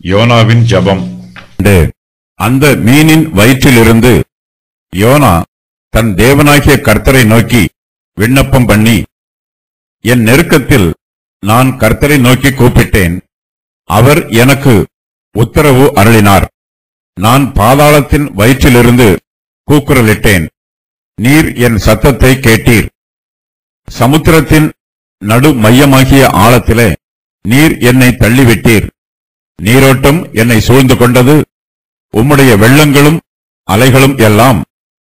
யோனாவின் ஜெபம். அந்த மீனின் வயிற்றிலிருந்து யோனா தன் தேவனாகிய கர்த்தரை நோக்கி விண்ணப்பம் பண்ணி, என் நெருக்கத்தில் நான் கர்த்தரை நோக்கி கூப்பிட்டேன். அவர் எனக்கு உத்தரவு அருளினார். நான் பாதாளத்தின் வயிற்றிலிருந்து கூக்குரலிட்டேன். நீர் என் சத்தத்தை கேட்டீர். சமுத்திரத்தின் நடு மையமாகிய ஆழத்திலே நீர் என்னை தள்ளிவிட்டீர். நீரோட்டம் என்னை சூழ்ந்து கொண்டது. உம்முடைய வெள்ளங்களும் அலைகளும் எல்லாம்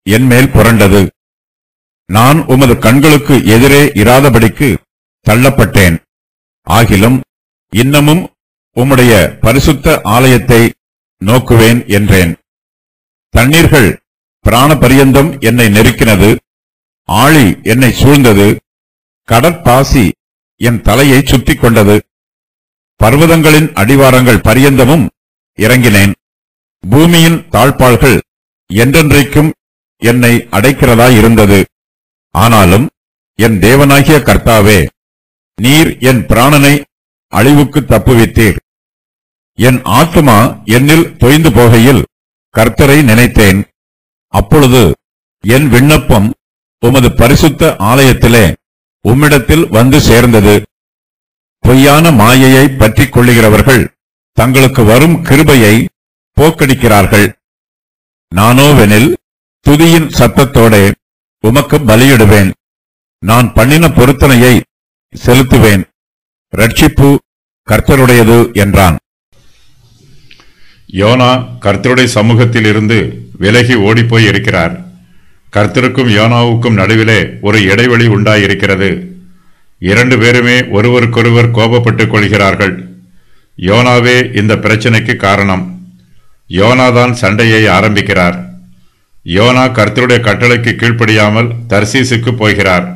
என்மேல் புரண்டது. நான் உமது கண்களுக்கு எதிரே இராதபடிக்கு தள்ளப்பட்டேன். ஆகிலும் இன்னமும் உம்முடைய பரிசுத்த ஆலயத்தை நோக்குவேன் என்றேன். தண்ணீர்கள் பிராண பரியந்தம் என்னை நெருக்கினது. ஆழி என்னை சூழ்ந்தது. கடற்பாசி என் தலையை சுத்திக் கொண்டது. பர்வதங்களின் அடிவாரங்கள் பரியந்தமும் இறங்கினேன். பூமியின் தாழ்பாள்கள் என்றென்றைக்கும் என்னை அடைக்கிறதாயிருந்தது. ஆனாலும் என் தேவனாகிய கர்த்தாவே, நீர் என் பிராணனை அழிவுக்கு தப்புவித்தீர். என் ஆத்துமா என்னில் தொய்ந்து போகையில் கர்த்தரை நினைத்தேன். அப்பொழுது என் விண்ணப்பம் உமது பரிசுத்த ஆலயத்திலே உம்மிடத்தில் வந்து சேர்ந்தது. பொய்யான மாயையை பற்றிக் கொள்ளுகிறவர்கள் தங்களுக்கு வரும் கிருபையை போக்கடிக்கிறார்கள். நானோவெனில் துதியின் சத்தத்தோடே உமக்கு பலியிடுவேன். நான் பண்ணின பொருத்தனையை செலுத்துவேன். ரட்சிப்பு கர்த்தருடையது என்றான். யோனா கர்த்தருடைய சமூகத்தில் இருந்து விலகி ஓடிப்போய் இருக்கிறார். கர்த்தருக்கும் யோனாவுக்கும் நடுவிலே ஒரு இடைவெளி உண்டாயிருக்கிறது. 2 பேருமே ஒருவருக்கொருவர் கோபப்பட்டுக் கொள்கிறார்கள். யோனாவே இந்த பிரச்சனைக்கு காரணம். யோனாதான் சண்டையை ஆரம்பிக்கிறார். யோனா கர்த்தருடைய கட்டளைக்கு கீழ்ப்படியாமல் தர்சீசுக்கு போகிறார்.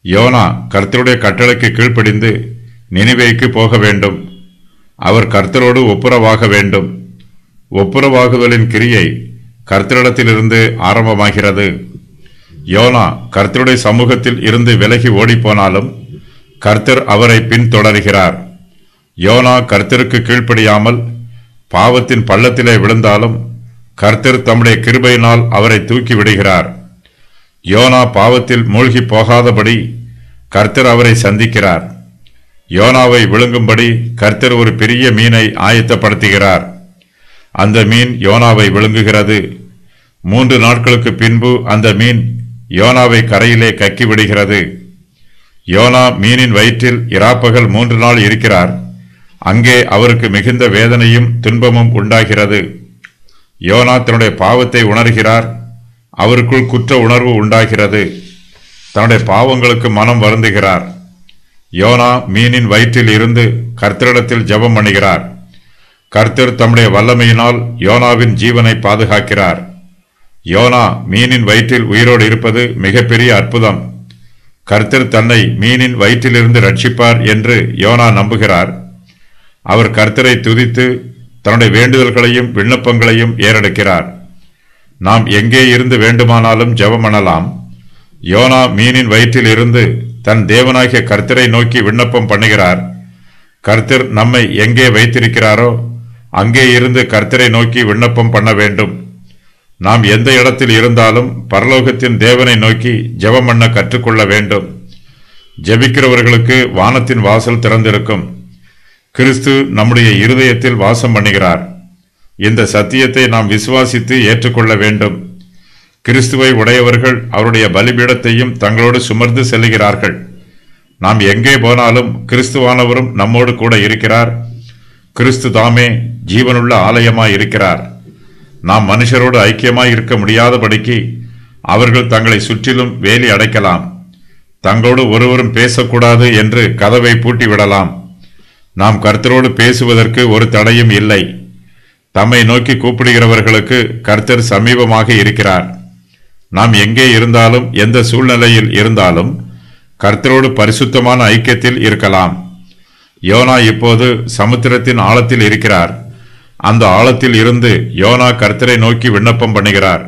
யோனா கர்த்தருடைய கட்டளைக்கு கீழ்ப்படிந்து நினிவேக்கு போக வேண்டும். அவர் கர்த்தரோடு ஒப்புரவாக வேண்டும். ஒப்புரவாகுதலின் கிரியை கர்த்தரிடத்திலிருந்து ஆரம்பமாகிறது. யோனா கர்த்தருடைய சமூகத்தில் இருந்து விலகி ஓடிப்போனாலும் கர்த்தர் அவரை பின்தொடர்கிறார். யோனா கர்த்தருக்கு கீழ்ப்படியாமல் பாவத்தின் பள்ளத்திலே விழுந்தாலும் கர்த்தர் தம்முடைய கிருபையினால் அவரை தூக்கி விடுகிறார். யோனா பாவத்தில் மூழ்கி போகாதபடி கர்த்தர் அவரை சந்திக்கிறார். யோனாவை விழுங்கும்படி கர்த்தர் ஒரு பெரிய மீனை ஆயத்தப்படுத்துகிறார். அந்த மீன் யோனாவை விழுங்குகிறது. 3 நாட்களுக்கு பின்பு அந்த மீன் யோனாவை கரையிலே கக்கி விடுகிறது. யோனா மீனின் வயிற்றில் இராப்பகல் 3 நாள் இருக்கிறார். அங்கே அவருக்கு மிகுந்த வேதனையும் துன்பமும் உண்டாகிறது. யோனா தன்னுடைய பாவத்தை உணர்கிறார். அவருக்குள் குற்ற உணர்வு உண்டாகிறது. தன்னுடைய பாவங்களுக்கு மனம் வருந்துகிறார். யோனா மீனின் வயிற்றில் இருந்து கர்த்தரிடத்தில் ஜெபம் பண்ணுகிறார். கர்த்தர் தம்முடைய வல்லமையினால் யோனாவின் ஜீவனை பாதுகாக்கிறார். யோனா மீனின் வயிற்றில் உயிரோடு இருப்பது மிகப்பெரிய அற்புதம். கர்த்தர் தன்னை மீனின் வயிற்றிலிருந்து ரட்சிப்பார் என்று யோனா நம்புகிறார். அவர் கர்த்தரை துதித்து தன்னுடைய வேண்டுதல்களையும் விண்ணப்பங்களையும் ஏறெடுக்கிறார். நாம் எங்கே இருந்து வேண்டுமானாலும் ஜெபம் பண்ணலாம். யோனா மீனின் வயிற்றில் இருந்து தன் தேவனாகிய கர்த்தரை நோக்கி விண்ணப்பம் பண்ணுகிறார். கர்த்தர் நம்மை எங்கே வைத்திருக்கிறாரோ அங்கே இருந்து கர்த்தரை நோக்கி விண்ணப்பம் பண்ண வேண்டும். நாம் எந்த இடத்தில் இருந்தாலும் பரலோகத்தின் தேவனை நோக்கி ஜெபம் பண்ண கற்றுக்கொள்ள வேண்டும். ஜெபிக்கிறவர்களுக்கு வானத்தின் வாசல் திறந்திருக்கும். கிறிஸ்து நம்முடைய இருதயத்தில் வாசம் பண்ணுகிறார். இந்த சத்தியத்தை நாம் விசுவாசித்து ஏற்றுக்கொள்ள வேண்டும். கிறிஸ்துவை உடையவர்கள் அவருடைய பலிபீடத்தையும் தங்களோடு சுமர்ந்து செல்லுகிறார்கள். நாம் எங்கே போனாலும் கிறிஸ்துவானவரும் நம்மோடு கூட இருக்கிறார். கிறிஸ்து தாமே ஜீவனுள்ள ஆலயமாய் இருக்கிறார். நாம் மனுஷரோடு ஐக்கியமாய் இருக்க முடியாதபடிக்கு அவர்கள் தங்களை சுற்றிலும் வேலி அடைக்கலாம். தங்களோடு ஒருவரும் பேசக்கூடாது என்று கதவை பூட்டிவிடலாம். நாம் கர்த்தரோடு பேசுவதற்கு ஒரு தடையும் இல்லை. தம்மை நோக்கி கூப்பிடுகிறவர்களுக்கு கர்த்தர் சமீபமாக இருக்கிறார். நாம் எங்கே இருந்தாலும் எந்த சூழ்நிலையில் இருந்தாலும் கர்த்தரோடு பரிசுத்தமான ஐக்கியத்தில் இருக்கலாம். யோனா இப்போது சமுத்திரத்தின் ஆழத்தில் இருக்கிறார். அந்த ஆழத்தில் இருந்து யோனா கர்த்தரை நோக்கி விண்ணப்பம் பண்ணுகிறார்.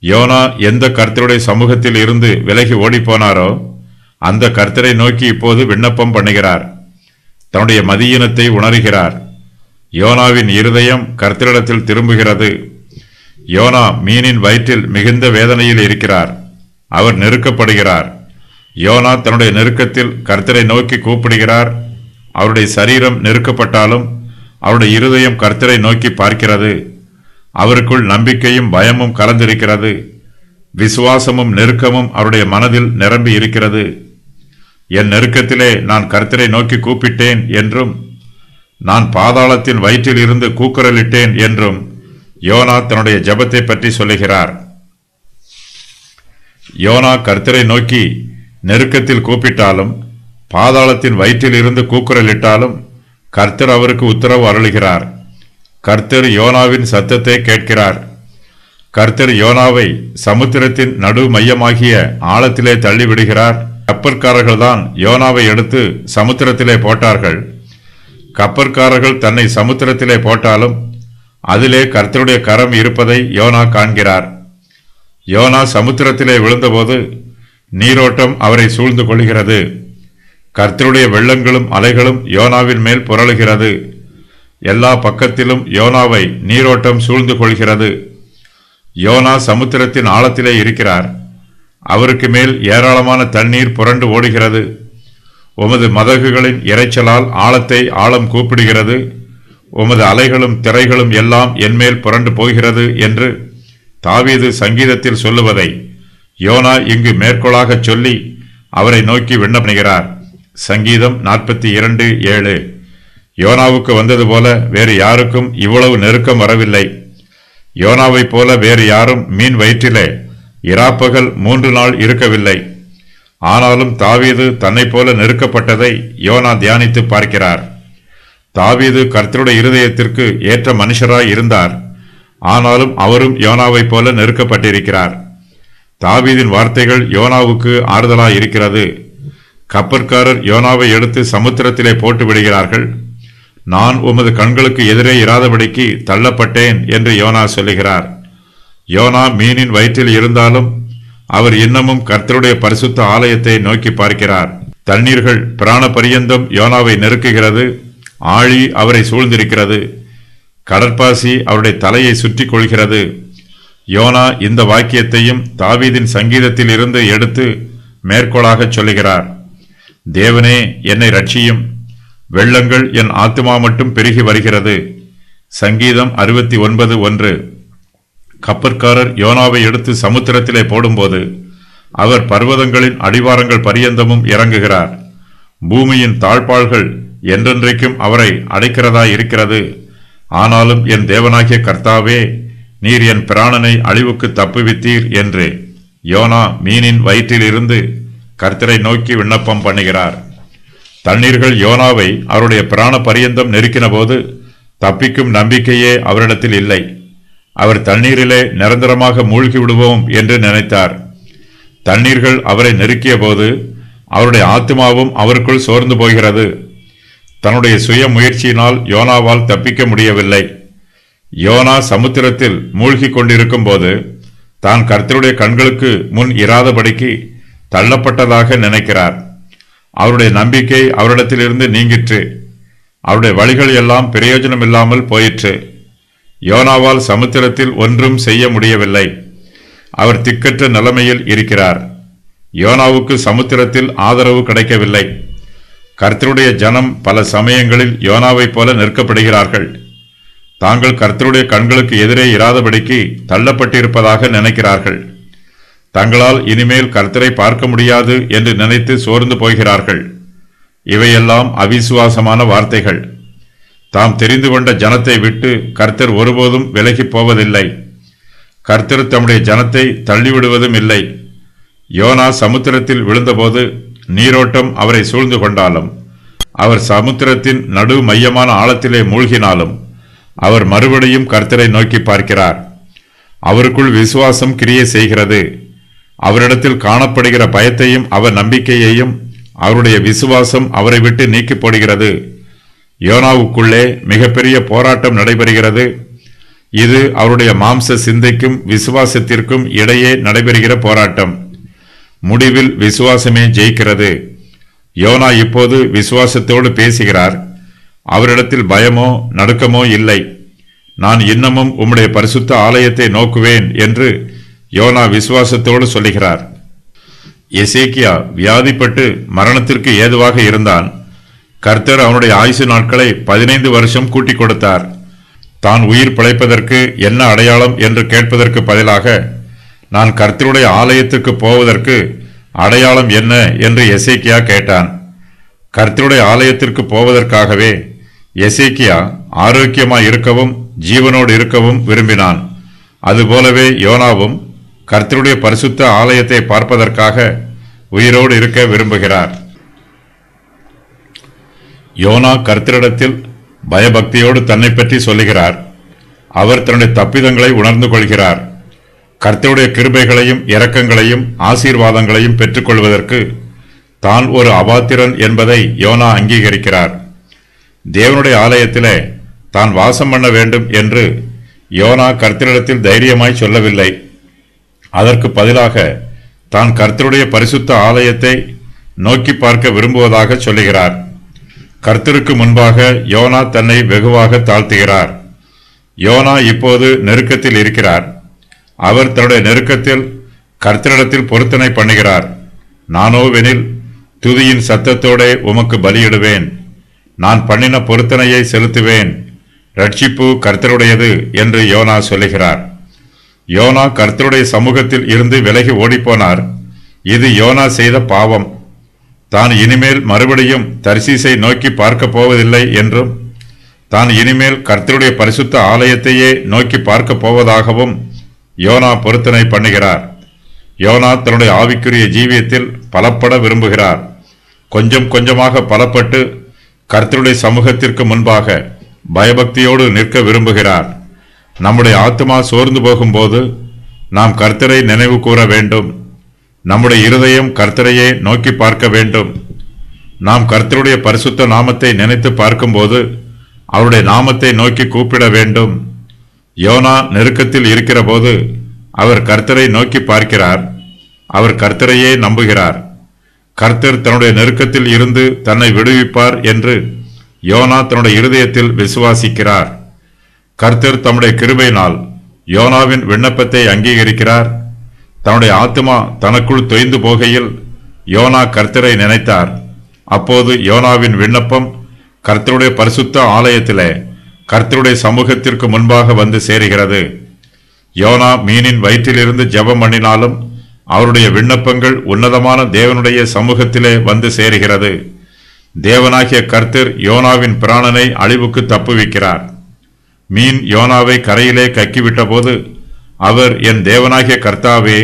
யோனா எந்த கர்த்தருடைய சமூகத்தில் இருந்து விலகி ஓடிப்போனாரோ அந்த கர்த்தரை நோக்கி இப்போது விண்ணப்பம் பண்ணுகிறார். தன்னுடைய மதியீனத்தை உணர்கிறார். யோனாவின் இருதயம் கர்த்தரிடத்தில் திரும்புகிறது. யோனா மீனின் வயிற்றில் மிகுந்த வேதனையில் இருக்கிறார். அவர் நெருக்கப்படுகிறார். யோனா தன்னுடைய நெருக்கத்தில் கர்த்தரை நோக்கி கூப்பிடுகிறார். அவருடைய சரீரம் நெருக்கப்பட்டாலும் அவருடைய இருதயம் கர்த்தரை நோக்கி பார்க்கிறது. அவருக்குள் நம்பிக்கையும் பயமும் கலந்திருக்கிறது. விசுவாசமும் நெருக்கமும் அவருடைய மனதில் நிரம்பி இருக்கிறது. என் நெருக்கத்திலே நான் கர்த்தரை நோக்கி கூப்பிட்டேன் என்றும், நான் பாதாளத்தின் வயிற்றில் இருந்து கூக்குரலிட்டேன் என்றும் யோனா தன்னுடைய ஜெபத்தை பற்றி சொல்லுகிறார். யோனா கர்த்தரை நோக்கி நெருக்கத்தில் கூப்பிட்டாலும், பாதாளத்தின் வயிற்றில் இருந்து கூக்குரலிட்டாலும் கர்த்தர் அவருக்கு உத்தரவு அருளுகிறார். கர்த்தர் யோனாவின் சத்தத்தை கேட்கிறார். கர்த்தர் யோனாவை சமுத்திரத்தின் நடு மையமாகிய ஆழத்திலே தள்ளிவிடுகிறார். கப்பற்காரர்கள்தான் யோனாவை எடுத்து சமுத்திரத்திலே போட்டார்கள். கப்பற்காரர்கள் தன்னை சமுத்திரத்திலே போட்டாலும் அதிலே கர்த்தருடைய கரம் இருப்பதை யோனா காண்கிறார். யோனா சமுத்திரத்திலே விழுந்தபோது நீரோட்டம் அவரை சூழ்ந்து கொள்கிறது. கர்த்தருடைய வெள்ளங்களும் அலைகளும் யோனாவின் மேல் புரளுகிறது. எல்லா பக்கத்திலும் யோனாவை நீரோட்டம் சூழ்ந்து கொள்கிறது. யோனா சமுத்திரத்தின் ஆழத்திலே இருக்கிறார். அவருக்கு மேல் ஏராளமான தண்ணீர் புரண்டு ஓடுகிறது. உமது மதகுகளின் இரைச்சலால் ஆழத்தை ஆழம் கூப்பிடுகிறது. உமது அலைகளும் திரைகளும் எல்லாம் என்மேல் புரண்டு போகிறது என்று தாவீது சங்கீதத்தில் சொல்லுவதை யோனா இங்கு மேற்கோளாக சொல்லி அவரை நோக்கி விண்ணப்பிக்கிறார். சங்கீதம் 42:7. யோனாவுக்கு வந்தது போல வேறு யாருக்கும் இவ்வளவு நெருக்கம் வரவில்லை. யோனாவைப் போல வேறு யாரும் மீன் வயிற்றிலே இராப்பகல் 3 நாள் இருக்கவில்லை. ஆனாலும் தாவீது தன்னை போல நெருக்கப்பட்டதை யோனா தியானித்து பார்க்கிறார். தாவீது கர்த்தருடைய இருதயத்திற்கு ஏற்ற மனுஷராய் இருந்தார். ஆனாலும் அவரும் யோனாவைப் போல நெருக்கப்பட்டிருக்கிறார். தாவீதின் வார்த்தைகள் யோனாவுக்கு ஆறுதலாய் இருக்கிறது. கப்பற்காரர் யோனாவை எடுத்து சமுத்திரத்திலே போட்டு விடுகிறார்கள். நான் உமது கண்களுக்கு எதிரே இராதபடிக்கு தள்ளப்பட்டேன் என்று யோனா சொல்லுகிறார். யோனா மீனின் வயிற்றில் இருந்தாலும் அவர் இன்னமும் கர்த்தருடைய பரிசுத்த ஆலயத்தை நோக்கி பார்க்கிறார். தண்ணீர்கள் பிராண பரியந்தம் யோனாவை நெருக்குகிறது. ஆழி அவரை சூழ்ந்திருக்கிறது. கடற்பாசி அவருடைய தலையை சுற்றி கொள்கிறது. யோனா இந்த வாக்கியத்தையும் தாவீதின் சங்கீதத்தில் இருந்து எடுத்து மேற்கோளாக சொல்லுகிறார். தேவனே, என்னை ரட்சியும், வெள்ளங்கள் என் ஆத்துமா மட்டும் பெருகி வருகிறது. சங்கீதம் 69:1. கப்பற்காரர் யோனாவை எடுத்து சமுத்திரத்திலே போடும்போது அவர் பர்வதங்களின் அடிவாரங்கள் பரியந்தமும் இறங்குகிறார். பூமியின் தாழ்பாள்கள் என்றென்றைக்கும் அவரை அடைக்கிறதாய் இருக்கிறது. ஆனாலும் என் தேவனாகிய கர்த்தாவே, நீர் என் பிராணனை அழிவுக்கு தப்புவித்தீர் என்று யோனா மீனின் வயிற்றில் இருந்து கர்த்தரை நோக்கி விண்ணப்பம் பண்ணுகிறார். தண்ணீர்கள் யோனாவை அவருடைய பிராண பரியந்தம் நெருக்கின போது தப்பிக்கும் நம்பிக்கையே அவரிடத்தில் இல்லை. அவர் தண்ணீரிலே நிரந்தரமாக மூழ்கி விடுவோம் என்று நினைத்தார். தண்ணீர்கள் அவரை நெருக்கிய போது அவருடைய ஆத்துமாவும் அவருக்குள் சோர்ந்து போகிறது. தன்னுடைய சுய முயற்சியினால் யோனாவால் தப்பிக்க முடியவில்லை. யோனா சமுத்திரத்தில் மூழ்கி கொண்டிருக்கும் போது தான் கர்த்தருடைய கண்களுக்கு முன் இராதபடிக்கு தள்ளப்பட்டதாக நினைக்கிறார். அவருடைய நம்பிக்கை அவரிடத்திலிருந்து நீங்கிற்று. அவருடைய வழிகள் எல்லாம் பிரயோஜனம் இல்லாமல் போயிற்று. யோனாவால் சமுத்திரத்தில் ஒன்றும் செய்ய முடியவில்லை. அவர் திக்கற்ற நிலைமையில் இருக்கிறார். யோனாவுக்கு சமுத்திரத்தில் ஆதரவு கிடைக்கவில்லை. கர்த்தருடைய ஜனம் பல சமயங்களில் யோனாவைப் போல நிற்கப்படுகிறார்கள். தாங்கள் கர்த்தருடைய கண்களுக்கு எதிரே இராதபடிக்கு தள்ளப்பட்டிருப்பதாக நினைக்கிறார்கள். தங்களால் இனிமேல் கர்த்தரை பார்க்க முடியாது என்று நினைத்து சோர்ந்து போகிறார்கள். இவையெல்லாம் அவிசுவாசமான வார்த்தைகள். தாம் தெரிந்து கொண்ட ஜனத்தை விட்டு கர்த்தர் ஒருபோதும் விலகி போவதில்லை. கர்த்தர் தம்முடைய ஜனத்தை தள்ளிவிடுவதும் இல்லை. யோனா சமுத்திரத்தில் விழுந்தபோது நீரோட்டம் அவரை சூழ்ந்து கொண்டாலும், அவர் சமுத்திரத்தின் நடு மையமான ஆழத்திலே மூழ்கினாலும் அவர் மறுபடியும் கர்த்தரை நோக்கி பார்க்கிறார். அவருக்குள் விசுவாசம் கிரியை செய்கிறது. அவரிடத்தில் காணப்படுகிற பயத்தையும் அவர் நம்பிக்கையையும் அவருடைய விசுவாசம் அவரை விட்டு நீக்கி போடுகிறது. யோனாவுக்குள்ளே மிகப்பெரிய போராட்டம் நடைபெறுகிறது. இது அவருடைய மாம்ச சிந்தைக்கும் விசுவாசத்திற்கும் இடையே நடைபெறுகிற போராட்டம். முடிவில் விசுவாசமே ஜெயிக்கிறது. யோனா இப்போது விசுவாசத்தோடு பேசுகிறார். அவரிடத்தில் பயமோ நடுக்கமோ இல்லை. நான் இன்னமும் உம்முடைய பரிசுத்த ஆலயத்தை நோக்குவேன் என்று யோனா விசுவாசத்தோடு சொல்லுகிறார். எசேக்கியா வியாதிப்பட்டு மரணத்திற்கு ஏதுவாக இருந்தான். கர்த்தர் அவனுடைய ஆயுசு நாட்களை 15 வருஷம் கூட்டிக் கொடுத்தார். தான் உயிர் பிழைப்பதற்கு என்ன அடையாளம் என்று கேட்பதற்கு பதிலாக, நான் கர்த்தருடைய ஆலயத்துக்கு போவதற்கு அடையாளம் என்ன என்று எசேக்கியா கேட்டான். கர்த்தருடைய ஆலயத்திற்கு போவதற்காகவே எசேக்கியா ஆரோக்கியமாய் இருக்கவும் ஜீவனோடு இருக்கவும் விரும்பினான். அதுபோலவே யோனாவும் கர்த்தருடைய பரிசுத்த ஆலயத்தை பார்ப்பதற்காக உயிரோடு இருக்க விரும்புகிறார். யோனா கர்த்தரிடத்தில் பயபக்தியோடு தன்னை பற்றி சொல்லுகிறார். அவர் தன்னுடைய தப்பிதங்களை உணர்ந்து கொள்கிறார். கர்த்தருடைய கிருபைகளையும் இரக்கங்களையும் ஆசீர்வாதங்களையும் பெற்றுக்கொள்வதற்கு தான் ஒரு அபாத்திரன் என்பதை யோனா அங்கீகரிக்கிறார். தேவனுடைய ஆலயத்திலே தான் வாசம் பண்ண வேண்டும் என்று யோனா கர்த்தரிடத்தில் தைரியமாய் சொல்லவில்லை. அதற்கு பதிலாக தான் கர்த்தருடைய பரிசுத்த ஆலயத்தை நோக்கி பார்க்க விரும்புவதாக சொல்லுகிறார். கர்த்தருக்கு முன்பாக யோனா தன்னை வெகுவாக தாழ்த்துகிறார். யோனா இப்போது நெருக்கத்தில் இருக்கிறார். அவர் தன்னுடைய நெருக்கத்தில் கர்த்தரிடத்தில் பொருத்தனை பண்ணுகிறார். நானோவெனில் துதியின் சத்தத்தோடே உமக்கு பலியிடுவேன். நான் பண்ணின பொருத்தனையை செலுத்துவேன். ரட்சிப்பு கர்த்தருடையது என்று யோனா சொல்லுகிறார். யோனா கர்த்தருடைய சமூகத்தில் இருந்து விலகி ஓடிப்போனார். இது யோனா செய்த பாவம். தான் இனிமேல் மறுபடியும் தர்சீசை நோக்கி பார்க்க போவதில்லை என்றும், தான் இனிமேல் கர்த்தருடைய பரிசுத்த ஆலயத்தையே நோக்கி பார்க்க போவதாகவும் யோனா பொருத்தனை பண்ணுகிறார். யோனா தன்னுடைய ஆவிக்குரிய ஜீவியத்தில் பலப்பட விரும்புகிறார். கொஞ்சம் கொஞ்சமாக பலப்பட்டு கர்த்தருடைய சமூகத்திற்கு முன்பாக பயபக்தியோடு நிற்க விரும்புகிறார். நம்முடைய ஆத்மா சோர்ந்து போகும்போது நாம் கர்த்தரை நினைவு கூற வேண்டும். நம்முடைய இருதயம் கர்த்தரையே நோக்கி பார்க்க வேண்டும். நாம் கர்த்தருடைய பரிசுத்த நாமத்தை நினைத்து பார்க்கும்போது அவருடைய நாமத்தை நோக்கி கூப்பிட வேண்டும். யோனா நெருக்கத்தில் இருக்கிற போது அவர் கர்த்தரை நோக்கி பார்க்கிறார். அவர் கர்த்தரையே நம்புகிறார். கர்த்தர் தன்னுடைய நெருக்கத்தில் இருந்து தன்னை விடுவிப்பார் என்று யோனா தன்னுடைய இருதயத்தில் விசுவாசிக்கிறார். கர்த்தர் தம்முடைய கிருபையினால் யோனாவின் விண்ணப்பத்தை அங்கீகரிக்கிறார். தன்னுடைய ஆத்மா தனக்குள் தொய்ந்து போகையில் யோனா கர்த்தரை நினைத்தார். அப்போது யோனாவின் விண்ணப்பம் கர்த்தருடைய பரிசுத்த ஆலயத்திலே கர்த்தருடைய சமூகத்திற்கு முன்பாக வந்து சேருகிறது. யோனா மீனின் வயிற்றிலிருந்து ஜெபம் பண்ணினாலும் அவருடைய விண்ணப்பங்கள் உன்னதமான தேவனுடைய சமூகத்திலே வந்து சேருகிறது. தேவனாகிய கர்த்தர் யோனாவின் பிராணனை அழிவுக்கு தப்புவிக்கிறார். மீன் யோனாவை கரையிலே கக்கிவிட்ட போது அவர், என் தேவனாகிய கர்த்தாவே,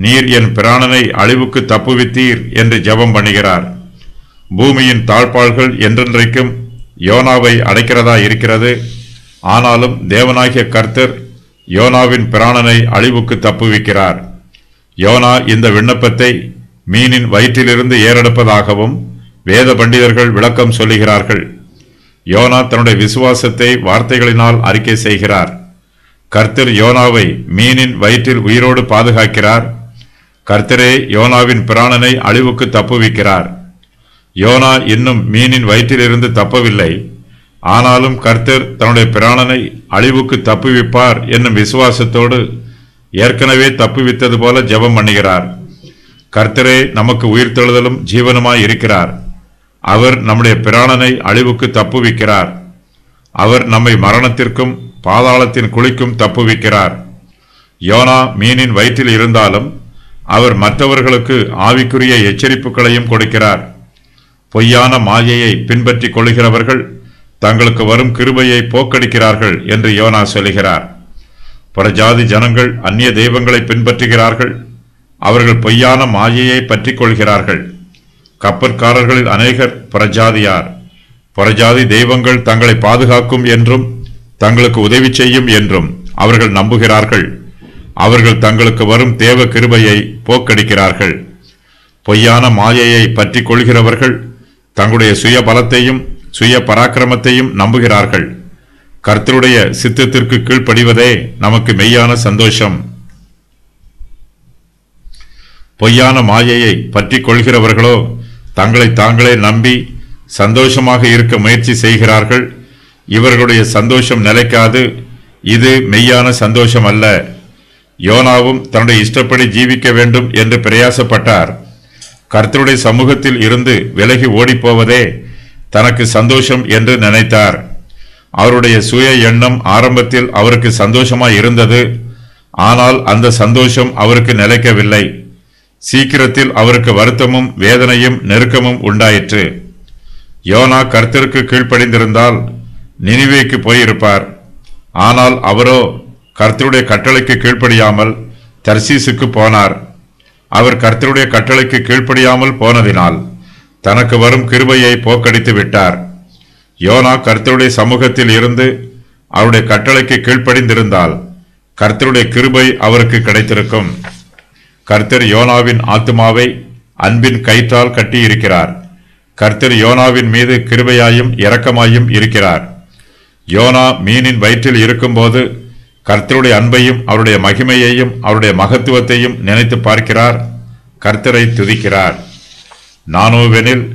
நீர் என் பிராணனை அழிவுக்கு தப்புவித்தீர் என்று ஜெபம் பண்ணுகிறார். பூமியின் தாழ்பாள்கள் என்றென்றைக்கும் யோனாவை அடைக்கிறதா இருக்கிறது. ஆனாலும் தேவனாகிய கர்த்தர் யோனாவின் பிராணனை அழிவுக்கு தப்புவிக்கிறார். யோனா இந்த விண்ணப்பத்தை மீனின் வயிற்றிலிருந்து ஏறெடுப்பதாகவும் வேத பண்டிதர்கள் விளக்கம் சொல்லுகிறார்கள். யோனா தன்னுடைய விசுவாசத்தை வார்த்தைகளினால் அறிக்கை செய்கிறார். கர்த்தர் யோனாவை மீனின் வயிற்றில் உயிரோடு பாதுகாக்கிறார். கர்த்தரே யோனாவின் பிராணனை அழிவுக்கு தப்புவிக்கிறார். யோனா இன்னும் மீனின் வயிற்றிலிருந்து தப்பவில்லை. ஆனாலும் கர்த்தர் தன்னுடைய பிராணனை அழிவுக்கு தப்புவிப்பார் என்னும் விசுவாசத்தோடு ஏற்கனவே தப்புவித்தது போல ஜெபம் பண்ணுகிறார். கர்த்தரே நமக்கு உயிர்த்தெழுதலும் ஜீவனுமாய் இருக்கிறார். அவர் நம்முடைய பிராணனை அழிவுக்கு தப்புவிக்கிறார். அவர் நம்மை மரணத்திற்கும் பாதாளத்தின் குழிக்கும் தப்புவிக்கிறார். யோனா மீனின் வயிற்றில் இருந்தாலும் அவர் மற்றவர்களுக்கு ஆவிக்குரிய எச்சரிப்புகளையும் கொடுக்கிறார். பொய்யான மாயையை பின்பற்றி கொள்கிறவர்கள் தங்களுக்கு வரும் கிருபையை போக்கடிக்கிறார்கள் என்று யோனா சொல்லுகிறார். புறஜாதி ஜனங்கள் அந்நிய தெய்வங்களை பின்பற்றுகிறார்கள். அவர்கள் பொய்யான மாயையை பற்றி கொள்கிறார்கள். கப்பற்காரர்களில் அநேகர் புறஜாதியார். புறஜாதி தெய்வங்கள் தங்களை பாதுகாக்கும் என்றும் தங்களுக்கு உதவி செய்யும் என்றும் அவர்கள் நம்புகிறார்கள். அவர்கள் தங்களுக்கு வரும் தேவ கிருபையை போக்கடிக்கிறார்கள். பொய்யான மாயையை பற்றி கொள்கிறவர்கள் தங்களுடைய சுய பலத்தையும் சுய பராக்கிரமத்தையும் நம்புகிறார்கள். கர்த்தருடைய சித்தத்திற்கு கீழ்ப்படிவதே நமக்கு மெய்யான சந்தோஷம். பொய்யான மாயையை பற்றி கொள்கிறவர்களோ தங்களை தாங்களே நம்பி சந்தோஷமாக இருக்க முயற்சி செய்கிறார்கள். இவர்களுடைய சந்தோஷம் நிலைக்காது. இது மெய்யான சந்தோஷம் அல்ல. யோனாவும் தன்னுடைய இஷ்டப்படி ஜீவிக்க வேண்டும் என்று பிரயாசப்பட்டார். கர்த்தருடைய சமூகத்தில் இருந்து விலகி ஓடிப்போவதே தனக்கு சந்தோஷம் என்று நினைத்தார். அவருடைய சுய எண்ணம் ஆரம்பத்தில் அவருக்கு சந்தோஷமாய் இருந்தது. ஆனால் அந்த சந்தோஷம் அவருக்கு நிலைக்கவில்லை. சீக்கிரத்தில் அவருக்கு வருத்தமும் வேதனையும் நெருக்கமும் உண்டாயிற்று. யோனா கர்த்தருக்கு கீழ்ப்படிந்திருந்தால் நினிவேக்கு போயிருப்பார். ஆனால் அவரோ கர்த்தருடைய கட்டளைக்கு கீழ்ப்படியாமல் தர்சீசுக்கு போனார். அவர் கர்த்தருடைய கட்டளைக்கு கீழ்ப்படியாமல் போனதினால் தனக்கு வரும் கிருபையை போக்கடித்து விட்டார். யோனா கர்த்தருடைய சமூகத்தில் இருந்து அவருடைய கட்டளைக்கு கீழ்ப்படிந்திருந்தால் கர்த்தருடைய கிருபை அவருக்கு கிடைத்திருக்கும். கர்த்தர் யோனாவின் ஆத்துமாவை அன்பின் கயிற்றால் கட்டியிருக்கிறார். கர்த்தர் யோனாவின் மீது கிருபையாயும் இரக்கமாயும் இருக்கிறார். யோனா மீனின் வயிற்றில் இருக்கும்போது கர்த்தருடைய அன்பையும் அவருடைய மகிமையையும் அவருடைய மகத்துவத்தையும் நினைத்து பார்க்கிறார். கர்த்தரை துதிக்கிறார். நானோவெனில்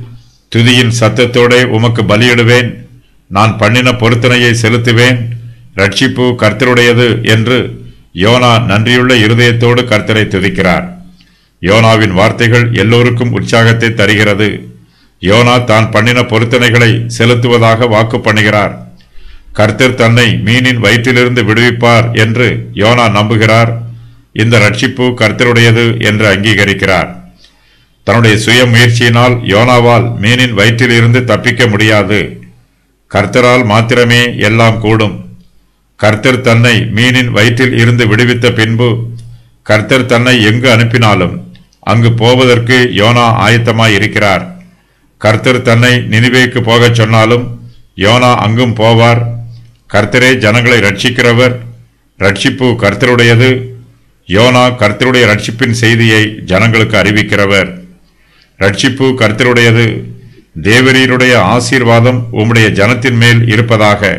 துதியின் சத்தத்தோட உமக்கு பலியிடுவேன். நான் பண்ணின பொருத்தனையை செலுத்துவேன். ரட்சிப்பு கர்த்தருடையது என்று யோனா நன்றியுள்ள இருதயத்தோடு கர்த்தரை துதிக்கிறார். யோனாவின் வார்த்தைகள் எல்லோருக்கும் உற்சாகத்தை தருகிறது. யோனா தான் பண்ணின பொருத்தனைகளை செலுத்துவதாக வாக்கு பண்ணுகிறார். கர்த்தர் தன்னை மீனின் வயிற்றிலிருந்து விடுவிப்பார் என்று யோனா நம்புகிறார். இந்த ரட்சிப்பு கர்த்தருடையது என்று அங்கீகரிக்கிறார். தன்னுடைய சுய முயற்சியினால் யோனாவால் மீனின் வயிற்றிலிருந்து தப்பிக்க முடியாது. கர்த்தரால் மாத்திரமே எல்லாம் கூடும். கர்த்தர் தன்னை மீனின் வயிற்றில் இருந்து விடுவித்த பின்பு கர்த்தர் தன்னை எங்கு அனுப்பினாலும் அங்கு போவதற்கு யோனா ஆயத்தமாய் இருக்கிறார். கர்த்தர் தன்னை நினிவேக்கு போகச் சொன்னாலும் யோனா அங்கும் போவார். கர்த்தரே ஜனங்களை ரட்சிக்கிறவர். ரட்சிப்பு கர்த்தருடையது. யோனா கர்த்தருடைய ரட்சிப்பின் செய்தியை ஜனங்களுக்கு அறிவிக்கிறவர். ரட்சிப்பு கர்த்தருடையது. தேவரீருடைய ஆசீர்வாதம் உம்முடைய ஜனத்தின் மேல் இருப்பதாக.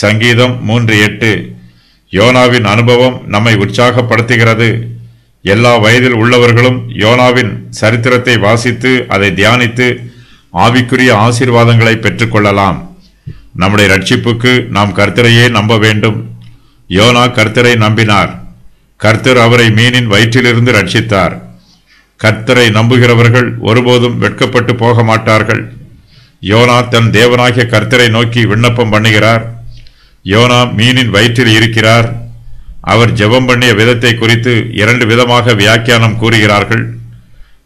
சங்கீதம் 3:8. யோனாவின் அனுபவம் நம்மை உற்சாகப்படுத்துகிறது. எல்லா வயதில் உள்ளவர்களும் யோனாவின் சரித்திரத்தை வாசித்து அதை தியானித்து ஆவிக்குரிய ஆசீர்வாதங்களை பெற்றுக்கொள்ளலாம். நம்முடைய ரட்சிப்புக்கு நாம் கர்த்தரையே நம்ப வேண்டும். யோனா கர்த்தரை நம்பினார். கர்த்தர் அவரை மீனின் வயிற்றிலிருந்து ரட்சித்தார். கர்த்தரை நம்புகிறவர்கள் ஒருபோதும் வெட்கப்பட்டு போக மாட்டார்கள். யோனா தன் தேவனாகிய கர்த்தரை நோக்கி விண்ணப்பம் பண்ணுகிறார். யோனா மீனின் வயிற்றில் இருக்கிறார். அவர் ஜெபம் பண்ணிய விதத்தை குறித்து 2 விதமாக வியாக்கியானம் கூறுகிறார்கள்.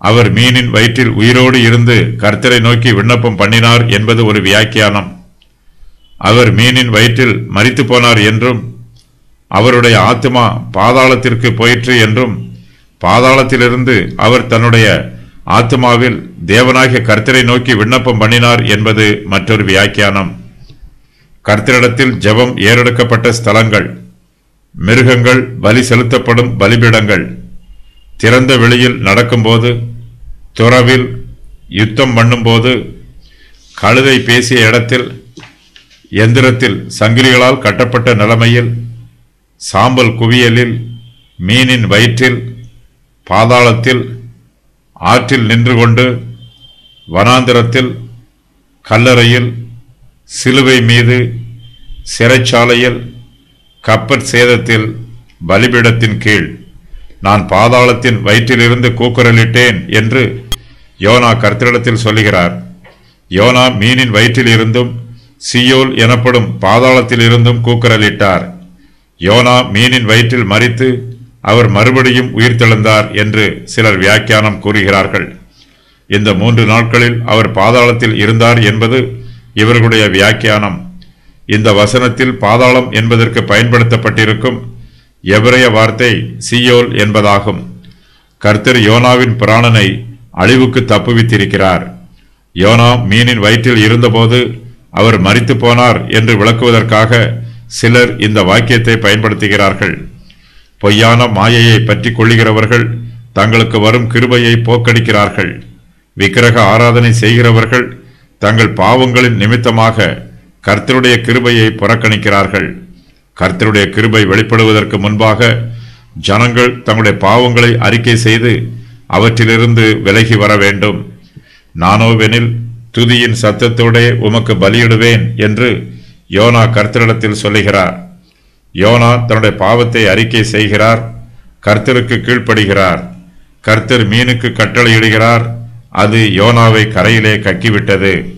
அவர் மீனின் வயிற்றில் உயிரோடு இருந்து கர்த்தரை நோக்கி விண்ணப்பம் பண்ணினார் என்பது ஒரு வியாக்கியானம். அவர் மீனின் வயிற்றில் மரித்து போனார் என்றும் அவருடைய ஆத்மா பாதாளத்திற்கு போயிற்று என்றும் பாதாளத்திலிருந்து அவர் தன்னுடைய ஆத்மாவில் தேவனாகிய கர்த்தரை நோக்கி விண்ணப்பம் பண்ணினார் என்பது மற்றொரு வியாக்கியானம். கர்த்தரிடத்தில் ஜெபம் ஏறெடுக்கப்பட்ட ஸ்தலங்கள், மிருகங்கள் பலி செலுத்தப்படும் பலிபீடங்கள், திறந்த வெளியில் நடக்கும்போது, துறவில் யுத்தம் பண்ணும்போது, கழுதை பேசிய இடத்தில், எந்திரத்தில் சங்கிலிகளால் கட்டப்பட்ட நிலைமையில், சாம்பல் குவியலில், மீனின் வயிற்றில், பாதாளத்தில், ஆற்றில் நின்று கொண்டு, வனாந்திரத்தில், கல்லறையில், சிலுவை மீது, சிறைச்சாலையில், கப்பற் சேதத்தில், பலிபீடத்தின் கீழ் நான் பாதாளத்தின் வயிற்றிலிருந்து கூக்குரலிட்டேன் என்று யோனா கர்த்தரிடத்தில் சொல்லுகிறார். யோனா மீனின் வயிற்றில் இருந்தும் சியோல் எனப்படும் பாதாளத்தில் இருந்தும் கூக்குரலிட்டார். யோனா மீனின் வயிற்றில் மரித்து அவர் மறுபடியும் உயிர்த்தெழுந்தார் என்று சிலர் வியாக்கியானம் கூறுகிறார்கள். இந்த 3 நாட்களில் அவர் பாதாளத்தில் இருந்தார் என்பது இவர்களுடைய வியாக்கியானம். இந்த வசனத்தில் பாதாளம் என்பதற்கு பயன்படுத்தப்பட்டிருக்கும் எபிரேய வார்த்தை சியோல் என்பதாகும். கர்த்தர் யோனாவின் பிராணனை அழிவுக்கு தப்புவித்திருக்கிறார். யோனா மீனின் வயிற்றில் இருந்தபோது அவர் மரித்து போனார் என்று விளக்குவதற்காக சிலர் இந்த வாக்கியத்தை பயன்படுத்துகிறார்கள். பொய்யான மாயையை பற்றி கொள்ளுகிறவர்கள் தங்களுக்கு வரும் கிருபையை போக்கடிக்கிறார்கள். விக்கிரக ஆராதனை செய்கிறவர்கள் தங்கள் பாவங்களின் நிமித்தமாக கர்த்தருடைய கிருபையை புறக்கணிக்கிறார்கள். கர்த்தருடைய கிருபை வெளிப்படுவதற்கு முன்பாக ஜனங்கள் தங்களுடைய பாவங்களை அறிக்கை செய்து அவற்றிலிருந்து விலகி வர வேண்டும். நானோவெனில் துதியின் சத்தத்தோடே உமக்கு பலியிடுவேன் என்று யோனா கர்த்தரிடத்தில் சொல்லுகிறார். யோனா தன்னுடைய பாவத்தை அறிக்கை செய்கிறார். கர்த்தருக்கு கீழ்ப்படுகிறார். கர்த்தர் மீனுக்கு கட்டளையிடுகிறார். அது யோனாவை கரையிலே கக்கிவிட்டது.